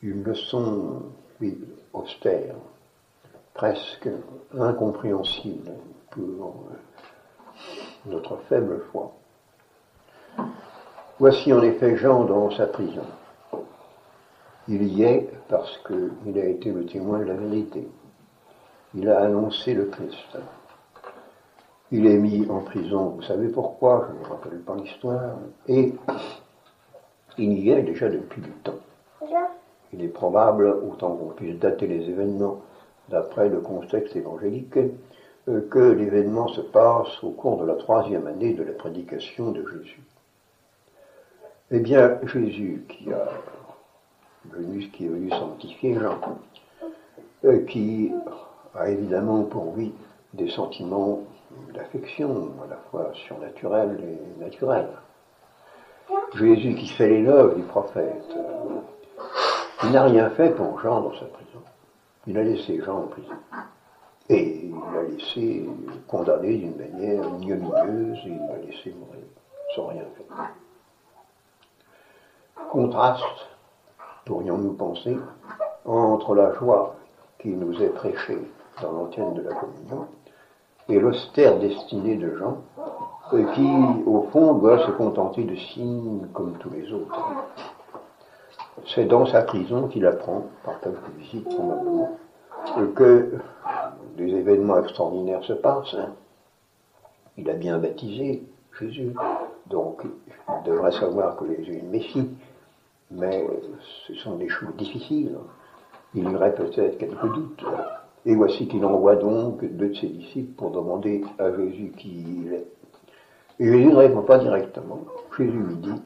une leçon, oui, austère, presque incompréhensible pour notre faible foi. Voici en effet Jean dans sa prison. Il y est parce qu'il a été le témoin de la vérité. Il a annoncé le Christ. Il est mis en prison, vous savez pourquoi, je ne me rappelle pas l'histoire, et il y est déjà depuis du temps. Il est probable, autant qu'on puisse dater les événements d'après le contexte évangélique, que l'événement se passe au cours de la 3e année de la prédication de Jésus. Eh bien, Jésus qui est venu sanctifier Jean, qui a évidemment pour lui des sentiments d'affection, à la fois surnaturels et naturels. Jésus qui fait l'éloge du prophète, il n'a rien fait pour Jean dans sa prison. Il a laissé Jean en prison. Et il l'a laissé condamner d'une manière ignominieuse, et il l'a laissé mourir sans rien faire. Contraste, pourrions-nous penser, entre la joie qui nous est prêchée dans l'antenne de la communion et l'austère destinée de Jean, qui, au fond, doit se contenter de signes comme tous les autres. C'est dans sa prison qu'il apprend, par quelques visites probablement, que des événements extraordinaires se passent. Il a bien baptisé Jésus, donc il devrait savoir que Jésus est le Messie, mais ce sont des choses difficiles. Il y aurait peut-être quelques doutes. Et voici qu'il envoie donc 2 de ses disciples pour demander à Jésus qui il est. Et Jésus ne répond pas directement. Jésus lui dit,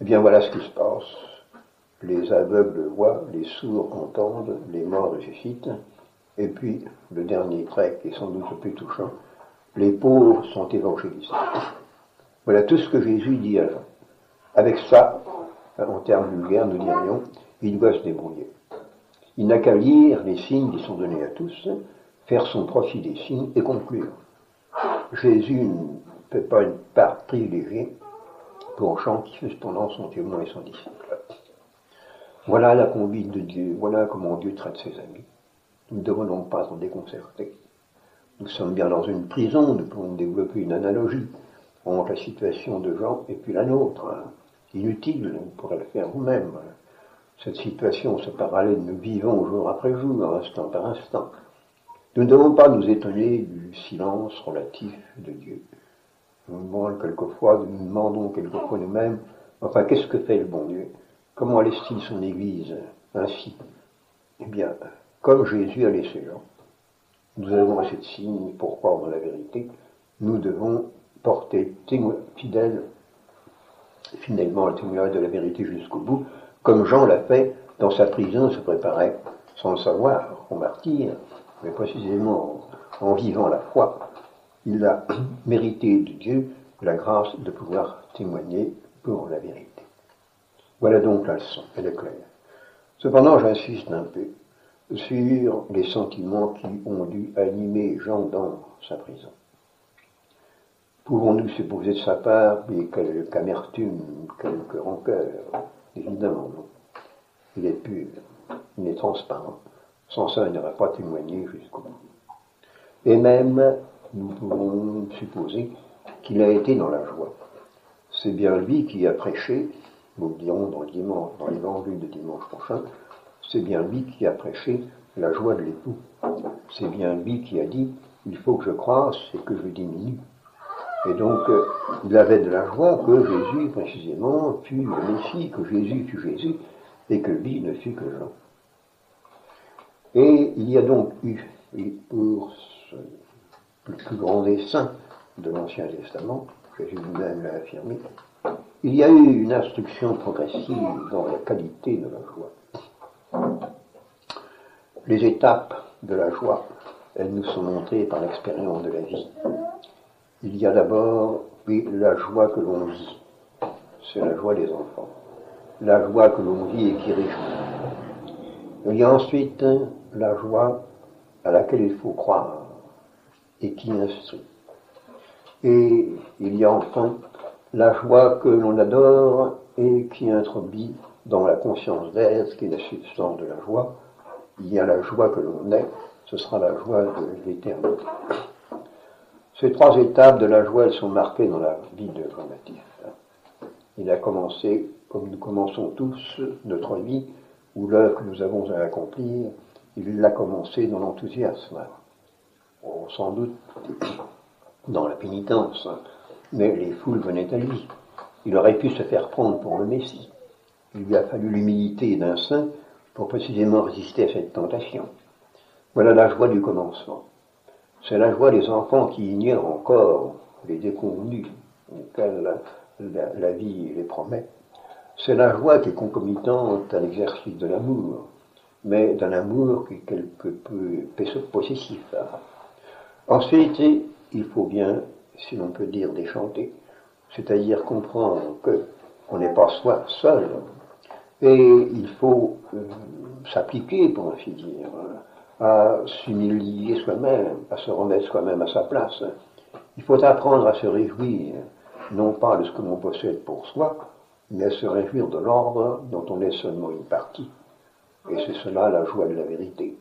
eh bien voilà ce qui se passe. Les aveugles voient, les sourds entendent, les morts ressuscitent. Et puis, le dernier trait, qui est sans doute le plus touchant, les pauvres sont évangélisés. Voilà tout ce que Jésus dit à Jean. Avec ça, en termes vulgaires, nous dirions, il doit se débrouiller. Il n'a qu'à lire les signes qui sont donnés à tous, faire son profit des signes et conclure. Jésus ne fait pas une part privilégiée pour Jean qui fait cependant son témoin et son disciple. Voilà la conduite de Dieu, voilà comment Dieu traite ses amis. Nous ne devons donc pas en déconcerter. Nous sommes bien dans une prison, nous pouvons développer une analogie entre la situation de Jean et puis la nôtre. Inutile, vous pourrez le faire vous-même. Cette situation, ce parallèle, nous vivons jour après jour, instant par instant. Nous ne devons pas nous étonner du silence relatif de Dieu. Nous nous demandons quelquefois nous-mêmes, enfin, qu'est-ce que fait le bon Dieu? Comment laisse-t-il son Église ainsi? Eh bien, comme Jésus a laissé Jean, nous avons assez de signes pour croire dans la vérité. Nous devons porter fidèlement le témoignage de la vérité jusqu'au bout, comme Jean l'a fait dans sa prison, se préparait, sans le savoir, au martyre, mais précisément en vivant la foi. Il a mérité de Dieu la grâce de pouvoir témoigner pour la vérité. Voilà donc la leçon, elle est claire. Cependant, j'insiste un peu sur les sentiments qui ont dû animer Jean dans sa prison. Pouvons-nous supposer de sa part quelque amertume, quelque rancœur? Évidemment, non. Il est pur, il est transparent. Sans ça, il n'aurait pas témoigné jusqu'au bout. Et même, nous pouvons supposer qu'il a été dans la joie. C'est bien lui qui a prêché, nous le dirons dans l'évangile de dimanche prochain, c'est bien lui qui a prêché la joie de l'époux. C'est bien lui qui a dit, il faut que je croisse et que je diminue. Et donc, il avait de la joie que Jésus, précisément, fût le Messie, que Jésus fût Jésus, et que lui ne fût que Jean. Et il y a donc eu, pour le plus grand des saints de l'Ancien Testament, Jésus lui-même l'a affirmé, il y a eu une instruction progressive dans la qualité de la joie. Les étapes de la joie, elles nous sont montrées par l'expérience de la vie. Il y a d'abord, oui, la joie que l'on vit. C'est la joie des enfants. La joie que l'on vit et qui réjouit. Il y a ensuite la joie à laquelle il faut croire et qui instruit. Et il y a enfin la joie que l'on adore et qui introduit dans la conscience d'être, qui est la substance de la joie, il y a la joie que l'on est, ce sera la joie de l'éternité. Ces trois étapes de la joie, elles sont marquées dans la vie de Jean-Baptiste. Il a commencé, comme nous commençons tous notre vie, ou l'œuvre que nous avons à accomplir, il l'a commencé dans l'enthousiasme. Sans doute dans la pénitence, mais les foules venaient à lui. Il aurait pu se faire prendre pour le Messie. Il lui a fallu l'humilité d'un saint pour précisément résister à cette tentation. Voilà la joie du commencement. C'est la joie des enfants qui ignorent encore les déconvenus auxquels la vie les promet. C'est la joie qui est concomitante à l'exercice de l'amour, mais d'un amour qui est quelque peu possessif. Ensuite, il faut bien, si l'on peut dire, déchanter, c'est-à-dire comprendre qu'on n'est pas soi seul, et il faut s'appliquer, pour ainsi dire, à s'humilier soi-même, à se remettre soi-même à sa place. Il faut apprendre à se réjouir, non pas de ce que l'on possède pour soi, mais à se réjouir de l'ordre dont on est seulement une partie. Et c'est cela la joie de la vérité.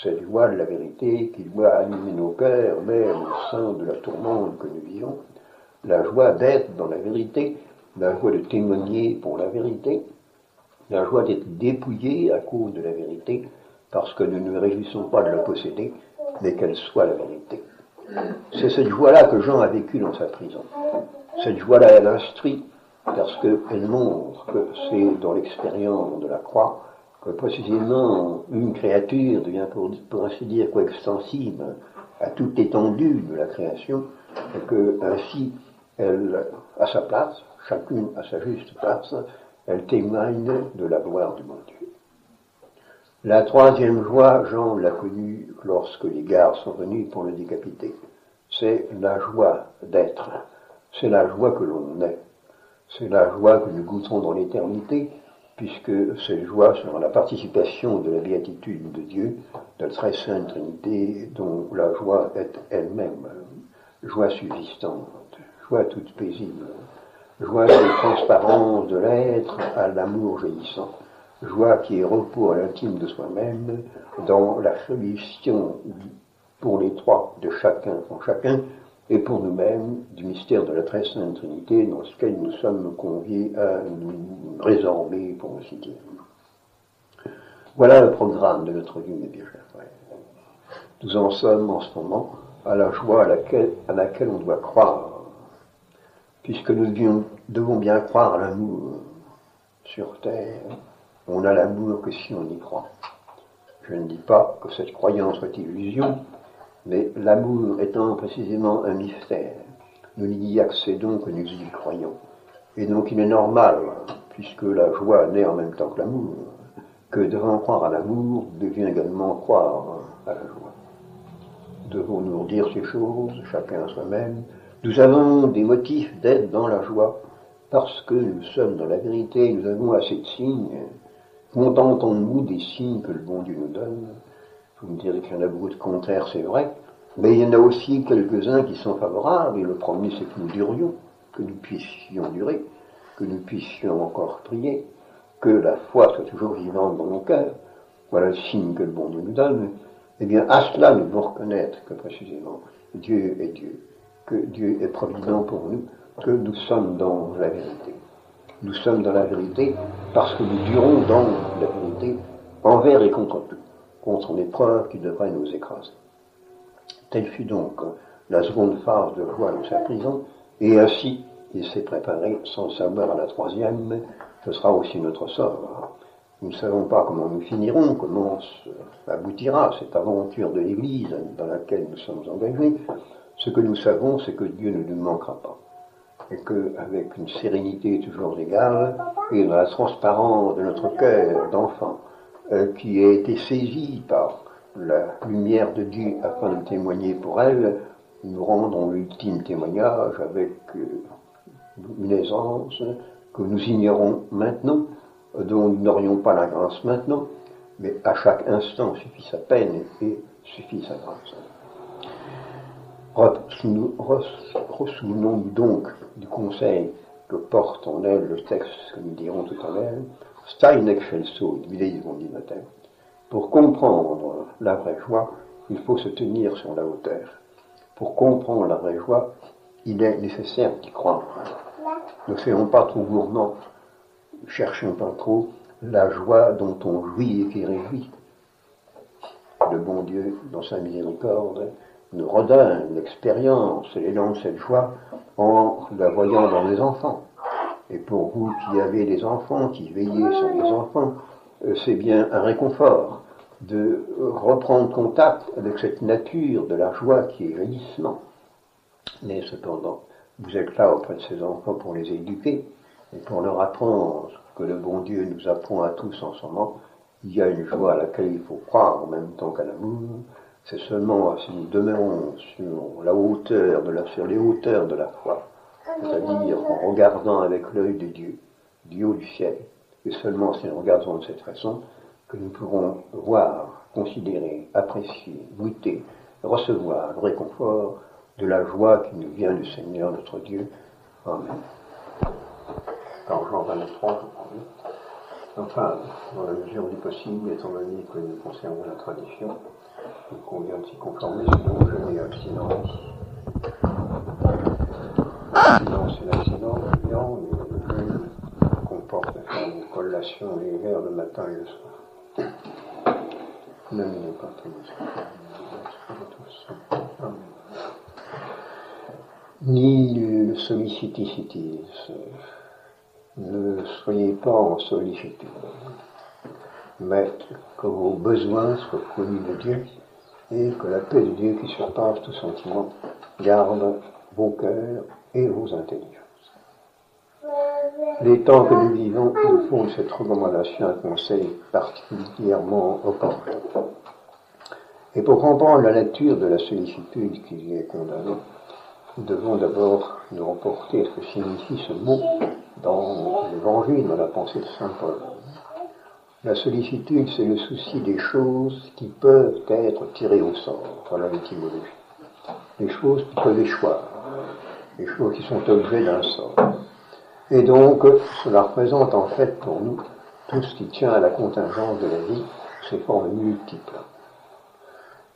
Cette joie de la vérité qui doit animer nos cœurs, même au sein de la tourmente que nous vivons, la joie d'être dans la vérité, la joie de témoigner pour la vérité, la joie d'être dépouillé à cause de la vérité, parce que nous ne nous réjouissons pas de la posséder, mais qu'elle soit la vérité. C'est cette joie-là que Jean a vécue dans sa prison. Cette joie-là, elle instruit, parce qu'elle montre que c'est dans l'expérience de la croix que précisément une créature devient, pour ainsi dire, coextensive à toute étendue de la création, et que ainsi, elle, à sa place, chacune à sa juste place, elle témoigne de la gloire du bon Dieu. La troisième joie, Jean l'a connue lorsque les gardes sont venus pour le décapiter. C'est la joie d'être. C'est la joie que l'on est. C'est la joie que nous goûterons dans l'éternité, puisque cette joie sera la participation de la béatitude de Dieu, de la très sainte Trinité, dont la joie est elle-même joie subsistante, joie toute paisible, joie qui est transparence de l'être à l'amour jaillissant, joie qui est repos à l'intime de soi-même, dans la solution pour les trois de chacun en chacun, et pour nous-mêmes du mystère de la très sainte Trinité dans lequel nous sommes conviés à nous résorber, pour ainsi dire. Voilà le programme de notre vie, mes bien chers frères. Nous en sommes en ce moment à la joie à laquelle on doit croire, puisque nous devons bien croire à l'amour sur terre. On a l'amour que si on y croit. Je ne dis pas que cette croyance soit illusion, mais l'amour étant précisément un mystère, nous n'y accédons que nous y croyons. Et donc il est normal, puisque la joie naît en même temps que l'amour, que devant croire à l'amour, devient également croire à la joie. Devons-nous dire ces choses, chacun à soi-même. Nous avons des motifs d'être dans la joie, parce que nous sommes dans la vérité, nous avons assez de signes. Contentons-nous des signes que le bon Dieu nous donne. Vous me direz qu'il y en a beaucoup de contraires, c'est vrai, mais il y en a aussi quelques-uns qui sont favorables, et le premier c'est que nous durions, que nous puissions durer, que nous puissions encore prier, que la foi soit toujours vivante dans nos cœurs. Voilà le signe que le bon Dieu nous donne. Eh bien, à cela, nous devons reconnaître que précisément, Dieu est Dieu, que Dieu est provident pour nous, que nous sommes dans la vérité. Nous sommes dans la vérité parce que nous durons dans la vérité envers et contre tout, contre l'épreuve qui devrait nous écraser. Telle fut donc la seconde phase de joie de sa prison, et ainsi il s'est préparé sans savoir à la troisième, ce sera aussi notre sort. Nous ne savons pas comment nous finirons, comment aboutira cette aventure de l'Église dans laquelle nous sommes engagés. Ce que nous savons, c'est que Dieu ne nous manquera pas, et qu'avec une sérénité toujours égale, et dans la transparence de notre cœur d'enfant, qui a été saisi par la lumière de Dieu afin de témoigner pour elle, nous rendons l'ultime témoignage avec une aisance que nous ignorons maintenant, dont nous n'aurions pas la grâce maintenant, mais à chaque instant suffit sa peine et suffit sa grâce. Ressouvenons-nous donc du conseil que porte en elle le texte que nous dirons tout à l'heure. Stein excelso, disent dit matin. Pour comprendre la vraie joie, il faut se tenir sur la hauteur. Pour comprendre la vraie joie, il est nécessaire d'y croire. Ne soyons pas trop gourmands, cherchons pas trop la joie dont on jouit et qui réjouit. Le bon Dieu, dans sa miséricorde, nous redonne l'expérience et l'élan de cette joie en la voyant dans les enfants. Et pour vous qui avez des enfants, qui veillez sur les enfants, c'est bien un réconfort de reprendre contact avec cette nature de la joie qui est jaillissement. Mais cependant, vous êtes là auprès de ces enfants pour les éduquer et pour leur apprendre que le bon Dieu nous apprend à tous en ce moment. Il y a une joie à laquelle il faut croire en même temps qu'à l'amour. C'est seulement si nous demeurons sur les hauteurs de la foi, c'est-à-dire en regardant avec l'œil de Dieu, du haut du ciel, et seulement si nous regardons de cette façon, que nous pourrons voir, considérer, apprécier, goûter, recevoir le réconfort de la joie qui nous vient du Seigneur notre Dieu. Amen. Dans Jean 23, je crois. Enfin, dans la mesure du possible, étant donné que nous conservons la tradition, il convient de s'y conformer, sinon je n'ai abstinence. L'abstinence et l'abstinence, bien, le jeûne comporte une collation légère le matin et le soir. Ne m'aimez pas tous. Ni le solliciticitis. Ne soyez pas en sollicitude, mais que vos besoins soient connus de Dieu et que la paix de Dieu qui surpasse tout sentiment garde vos cœurs et vos intelligences. Les temps que nous vivons nous font de cette recommandation un conseil particulièrement opportun. Et pour comprendre la nature de la sollicitude qui y est condamnée, nous devons d'abord nous reporter à ce que signifie ce mot dans l'Évangile, dans la pensée de saint Paul. La sollicitude, c'est le souci des choses qui peuvent être tirées au sort. Voilà l'étymologie. Les choses qui peuvent échouer, les choses qui sont objets d'un sort. Et donc, cela représente en fait pour nous tout ce qui tient à la contingence de la vie, ses formes multiples.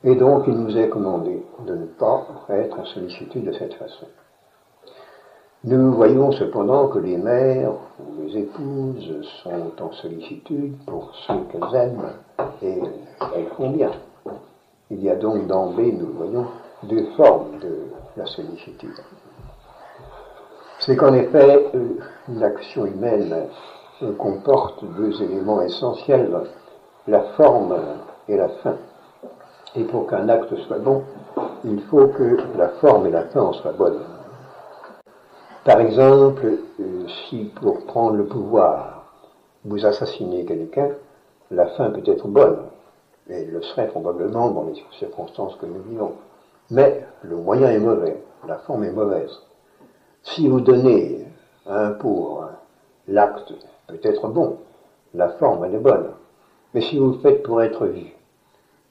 Et donc, il nous est commandé de ne pas être en sollicitude de cette façon. Nous voyons cependant que les mères ou les épouses sont en sollicitude pour ceux qu'elles aiment, et elles font bien. Il y a donc d'emblée, nous voyons, deux formes de la sollicitude. C'est qu'en effet, l'action humaine comporte deux éléments essentiels, la forme et la fin. Et pour qu'un acte soit bon, il faut que la forme et la fin en soient bonnes. Par exemple, si pour prendre le pouvoir, vous assassinez quelqu'un, la fin peut être bonne, et elle le serait probablement dans les circonstances que nous vivons. Mais le moyen est mauvais, la forme est mauvaise. Si vous donnez un pour, l'acte peut être bon, la forme elle est bonne. Mais si vous le faites pour être vu,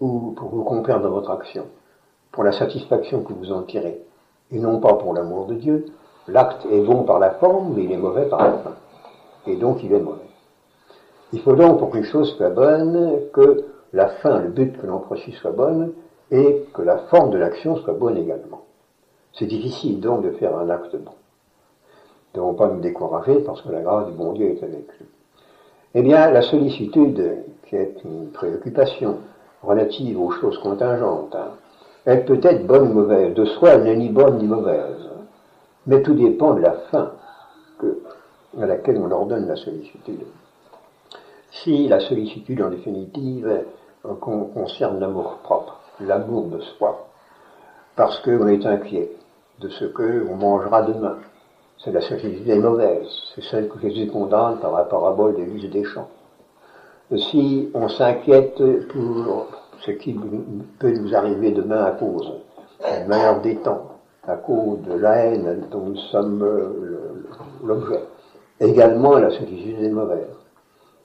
ou pour vous complaire dans votre action, pour la satisfaction que vous en tirez, et non pas pour l'amour de Dieu, l'acte est bon par la forme, mais il est mauvais par la fin. Et donc il est mauvais. Il faut donc, pour qu'une chose soit bonne, que la fin, le but que l'on poursuit soit bonne, et que la forme de l'action soit bonne également. C'est difficile donc de faire un acte bon. Nous ne devons pas nous décourager parce que la grâce du bon Dieu est avec nous. Eh bien, la sollicitude, qui est une préoccupation relative aux choses contingentes, elle peut être bonne ou mauvaise. De soi, elle n'est ni bonne ni mauvaise. Mais tout dépend de la fin à laquelle on ordonne la sollicitude. Si la sollicitude, en définitive, concerne l'amour propre, l'amour de soi, parce qu'on est inquiet de ce qu'on mangera demain, c'est la sollicitude est mauvaise, c'est celle que Jésus condamne par la parabole des vices des champs. Si on s'inquiète pour ce qui peut nous arriver demain à cause du malheur des temps, à cause de la haine dont nous sommes l'objet. Également, la sollicitude est mauvaise.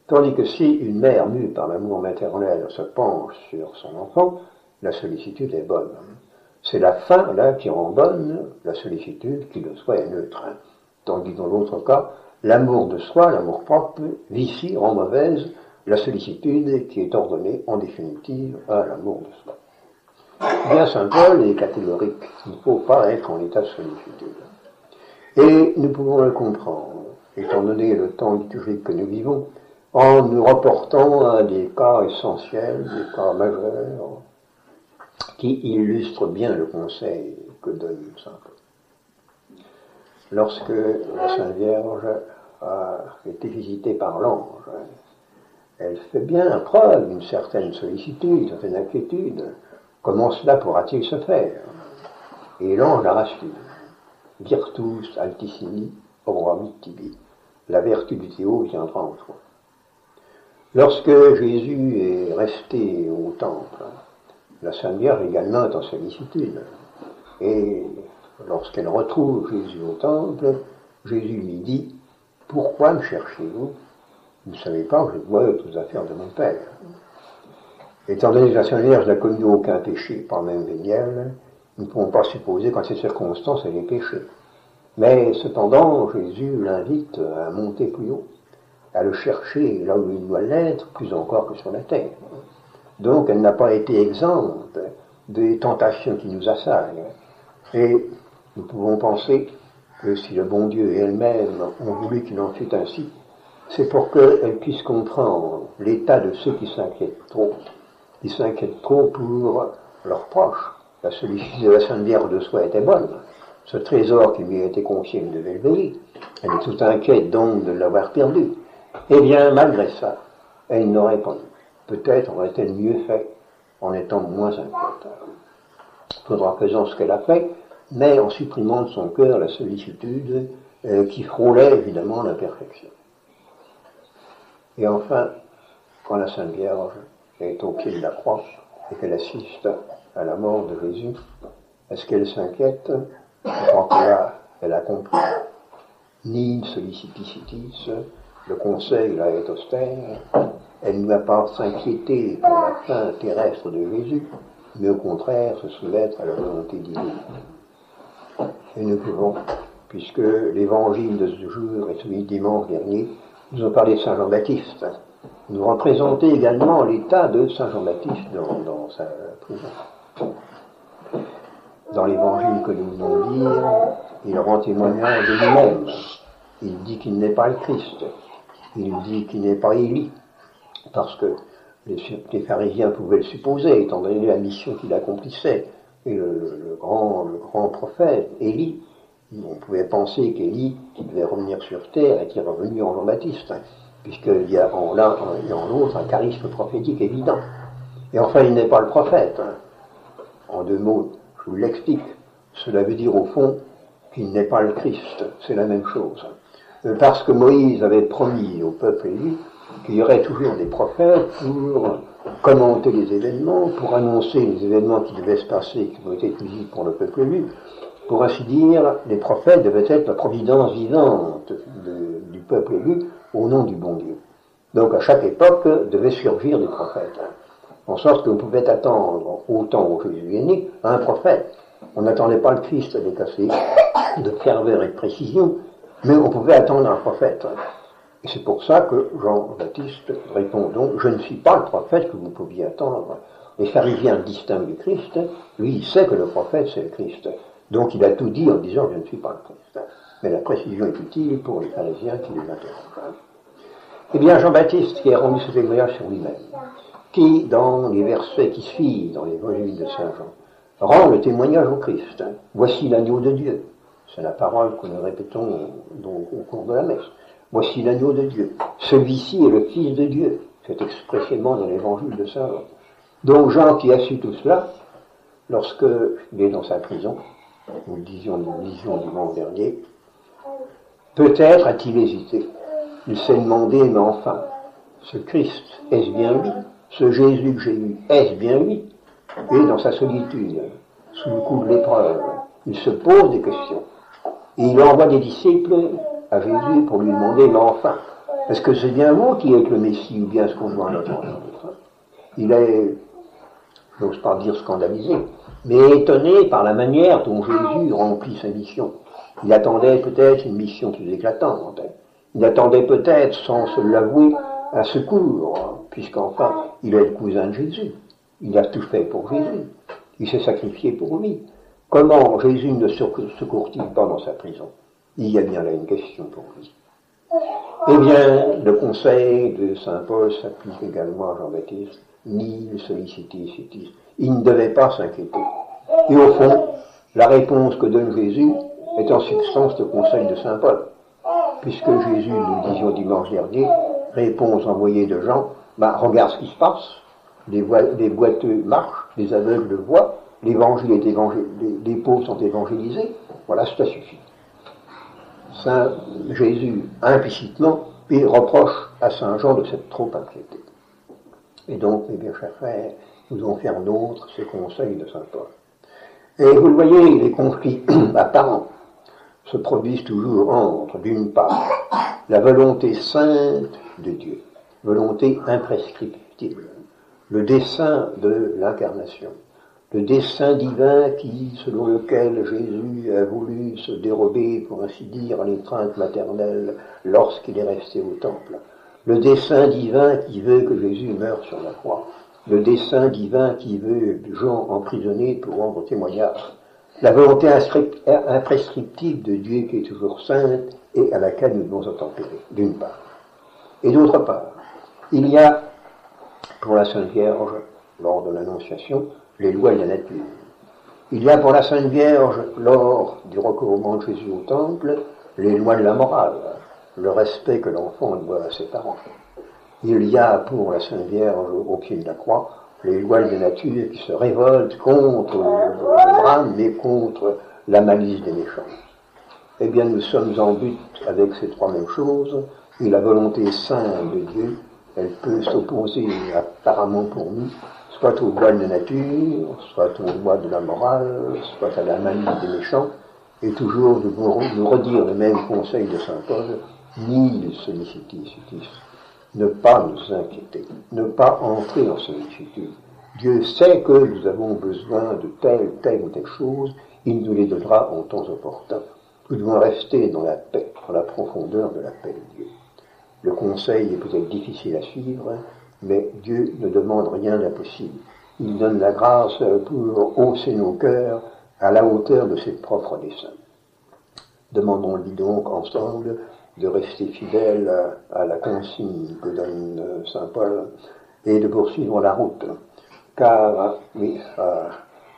Tandis que si une mère mue par l'amour maternel se penche sur son enfant, la sollicitude est bonne. C'est la fin, là, qui rend bonne la sollicitude, qui le soit est neutre. Tandis que dans l'autre cas, L'amour de soi, l'amour propre, vicie, rend mauvaise la sollicitude qui est ordonnée en définitive à l'amour de soi. Bien saint Paul est catégorique, il ne faut pas être en état de sollicitude. Et nous pouvons le comprendre, étant donné le temps liturgique que nous vivons, en nous reportant à des cas essentiels, des cas majeurs, qui illustrent bien le conseil que donne saint Paul. Lorsque la Sainte Vierge a été visitée par l'ange, elle fait bien preuve d'une certaine sollicitude, d'une certaine inquiétude. Comment cela pourra-t-il se faire? Et l'ange la rassure. Virtus altissimi obrabit tibi. La vertu du Théo viendra en toi. Lorsque Jésus est resté au temple, la Sainte Vierge également est en sollicitude. Et lorsqu'elle retrouve Jésus au temple, Jésus lui dit « Pourquoi me cherchez-vous? Vous ne savez pas que je dois aux affaires de mon Père. » Étant donné que la Sainte Vierge n'a commis aucun péché, pas même véniel, nous ne pouvons pas supposer qu'en ces circonstances elle est péchée. Mais cependant, Jésus l'invite à monter plus haut, à le chercher là où il doit l'être, plus encore que sur la terre. Donc elle n'a pas été exempte des tentations qui nous assaillent. Et nous pouvons penser que si le bon Dieu et elle-même ont voulu qu'il en fût ainsi, c'est pour qu'elle puisse comprendre l'état de ceux qui s'inquiètent trop pour leurs proches. La sollicitude de la Sainte Vierge de soi était bonne. Ce trésor qui lui a été confié, elle devait le veiller. Elle est toute inquiète donc de l'avoir perdu. Eh bien, malgré ça, elle n'aurait pas eu. Peut-être aurait-elle mieux fait en étant moins inquiète. Faudra faisant ce qu'elle a fait, mais en supprimant de son cœur la sollicitude qui frôlait évidemment l'imperfection. Et enfin, quand la Sainte Vierge est au pied de la croix et qu'elle assiste à la mort de Jésus, est-ce qu'elle s'inquiète? Je crois que là, elle a compris. Ni solliciticis, le conseil là est austère, elle ne va pas s'inquiéter pour la fin terrestre de Jésus, mais au contraire se soumettre à la volonté divine. Et nous pouvons, puisque l'évangile de ce jour et celui de dimanche dernier nous ont parlé de Saint Jean-Baptiste, nous représenter également l'état de Saint Jean-Baptiste dans sa prison. Dans l'évangile que nous venons de lire, il rend témoignage de lui-même. Il dit qu'il n'est pas le Christ. Il dit qu'il n'est pas Élie, parce que les pharisiens pouvaient le supposer, étant donné la mission qu'il accomplissait. Et le grand prophète, Élie, on pouvait penser qu'Élie, qui devait revenir sur terre, était revenu en Jean-Baptiste, puisqu'il y a en l'un et en l'autre un charisme prophétique évident. Et enfin, il n'est pas le prophète. En deux mots, je vous l'explique. Cela veut dire au fond qu'il n'est pas le Christ. C'est la même chose. Parce que Moïse avait promis au peuple élu qu'il y aurait toujours des prophètes pour commenter les événements, pour annoncer les événements qui devaient se passer, qui vont être visibles pour le peuple élu. Pour ainsi dire, les prophètes devaient être la providence vivante du peuple élu au nom du bon Dieu. Donc à chaque époque devaient surgir des prophètes. En sorte qu'on pouvait attendre, au temps où Jésus est né, un prophète. On n'attendait pas le Christ avec assez de ferveur et de précision, mais on pouvait attendre un prophète. Et c'est pour ça que Jean-Baptiste répond donc, je ne suis pas le prophète que vous pouviez attendre. Les pharisiens distinguent du Christ, lui il sait que le prophète c'est le Christ. Donc il a tout dit en disant, je ne suis pas le Christ. Mais la précision est utile pour les pharisiens qui les interrogent. Eh bien Jean-Baptiste qui a rendu ce témoignage sur lui-même, qui dans les versets qui suivent, dans l'évangile de Saint Jean, rend le témoignage au Christ. Voici l'agneau de Dieu. C'est la parole que nous répétons donc au cours de la messe. Voici l'agneau de Dieu. Celui-ci est le Fils de Dieu. C'est expressément dans l'évangile de Saint Jean. Donc Jean qui a su tout cela, lorsqu'il est dans sa prison, nous le disions dimanche dernier, peut-être a-t-il hésité. Il s'est demandé, mais enfin, ce Christ, est-ce bien lui? Ce Jésus que j'ai eu, est-ce bien lui? Et dans sa solitude, sous le coup de l'épreuve, il se pose des questions. Et il envoie des disciples à Jésus pour lui demander, mais enfin, est-ce que c'est bien vous qui êtes le Messie ou bien est-ce qu'on doit en attendre un autre? Il est, j'ose pas dire scandalisé, mais étonné par la manière dont Jésus remplit sa mission. Il attendait peut-être une mission plus éclatante. Il attendait peut-être, sans se l'avouer, un secours, puisqu'enfin, il est le cousin de Jésus. Il a tout fait pour Jésus. Il s'est sacrifié pour lui. Comment Jésus ne secourt-il pas dans sa prison? Il y a bien là une question pour lui. Eh bien, le conseil de saint Paul s'applique également à Jean-Baptiste. Nil solliciti sitis. Il ne devait pas s'inquiéter. Et au fond, la réponse que donne Jésus est en substance le conseil de saint Paul. Puisque Jésus, nous le disions dimanche dernier, répond aux envoyés de Jean, regarde ce qui se passe, les boiteux marchent, les aveugles voient, l'évangile est les pauvres sont évangélisés, voilà, ça suffit. Saint Jésus, implicitement, il reproche à saint Jean de s'être trop inquiété. Et donc, mes bien chers frères, nous devons faire nôtre ces conseils de saint Paul. Et vous le voyez, les conflits apparents se produisent toujours entre, d'une part, la volonté sainte de Dieu, volonté imprescriptible, le dessein de l'incarnation, le dessein divin qui, selon lequel Jésus a voulu se dérober, pour ainsi dire, à l'étreinte maternelle lorsqu'il est resté au temple, le dessein divin qui veut que Jésus meure sur la croix, le dessein divin qui veut Jean emprisonné pour rendre témoignage, la volonté imprescriptible de Dieu qui est toujours sainte et à laquelle nous devons obtempérer, d'une part. Et d'autre part, il y a, pour la Sainte Vierge, lors de l'Annonciation, les lois de la nature. Il y a pour la Sainte Vierge, lors du recouvrement de Jésus au temple, les lois de la morale, le respect que l'enfant doit à ses parents. Il y a pour la Sainte Vierge, au pied de la croix, les lois de la nature qui se révoltent contre le drame, mais contre la malice des méchants. Eh bien, nous sommes en but avec ces trois mêmes choses, et la volonté sainte de Dieu, elle peut s'opposer apparemment pour nous, soit aux lois de la nature, soit aux lois de la morale, soit à la malice des méchants, et toujours nous redire le même conseil de saint Paul, nil solliciti sitis. Ne pas nous inquiéter, ne pas entrer en sollicitude. Dieu sait que nous avons besoin de telle ou telle chose, il nous les donnera en temps opportun. Nous devons rester dans la paix, dans la profondeur de la paix de Dieu. Le conseil est peut-être difficile à suivre, mais Dieu ne demande rien d'impossible. Il donne la grâce pour hausser nos cœurs à la hauteur de ses propres desseins. Demandons-lui donc ensemble de rester fidèles à la consigne que donne saint Paul et de poursuivre la route. Car,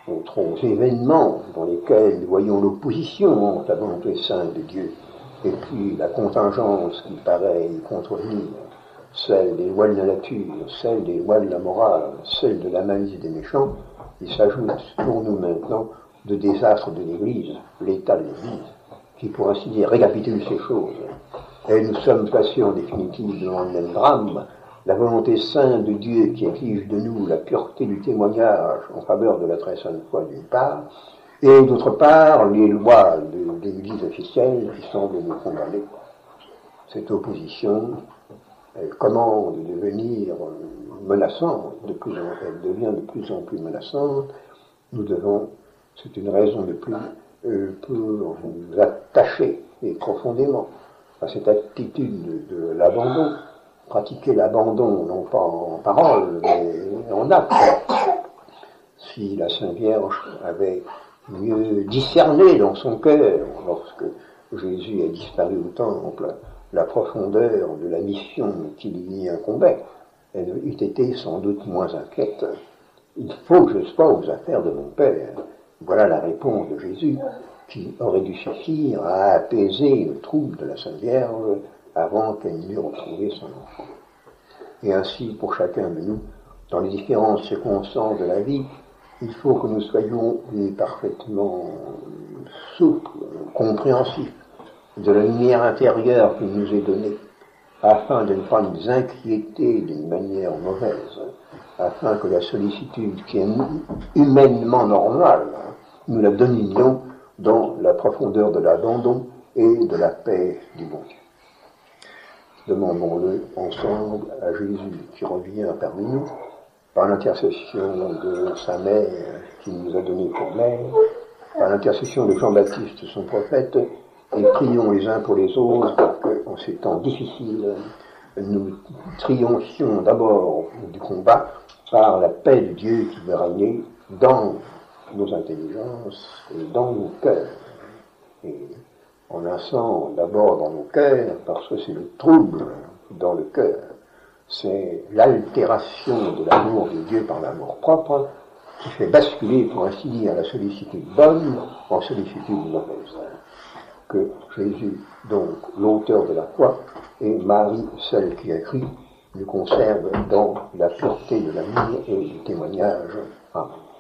aux événements dans lesquels nous voyons l'opposition entre la volonté sainte de Dieu et puis la contingence qui paraît contrevenir, celle des lois de la nature, celle des lois de la morale, celle de la malice des méchants, il s'ajoute pour nous maintenant de désastres de l'Église, l'état de l'Église, qui pour ainsi dire récapitule ces choses. Et nous sommes placés en définitive devant le même drame, la volonté sainte de Dieu qui exige de nous la pureté du témoignage en faveur de la très sainte foi d'une part, et d'autre part les lois de l'Église officielle qui semblent nous condamner. Cette opposition, elle commence de devenir menaçante, elle devient de plus en plus menaçante. Nous devons, c'est une raison de plus pour nous attacher et profondément à cette attitude de l'abandon, pratiquer l'abandon non pas en parole mais en acte. Si la Sainte Vierge avait mieux discerné dans son cœur, lorsque Jésus a disparu au temple, la profondeur de la mission qui lui incombait, elle eût été sans doute moins inquiète. Il faut que je sois aux affaires de mon Père. Voilà la réponse de Jésus, qui aurait dû suffire à apaiser le trouble de la Sainte Vierge avant qu'elle n'eût retrouvé son enfant. Et ainsi, pour chacun de nous, dans les différentes circonstances de la vie, il faut que nous soyons parfaitement souples, compréhensifs de la lumière intérieure qui nous est donnée, afin de ne pas nous inquiéter d'une manière mauvaise, afin que la sollicitude qui est humainement normale, nous la dominions dans la profondeur de l'abandon et de la paix du bon Dieu. Demandons-le ensemble à Jésus qui revient parmi nous, par l'intercession de sa mère qui nous a donné pour mère, par l'intercession de Jean-Baptiste, son prophète, et prions les uns pour les autres pour en ces temps difficiles, nous triomphions d'abord du combat par la paix de Dieu qui veut régner dans nos intelligences et dans nos cœurs. Et en lançant d'abord dans nos cœurs, parce que c'est le trouble dans le cœur, c'est l'altération de l'amour de Dieu par l'amour propre qui fait basculer, pour ainsi dire, la sollicitude bonne en sollicitude mauvaise. Que Jésus, donc l'auteur de la foi, et Marie, celle qui a cru, nous conserve dans la pureté de l'amour et du témoignage. Amen.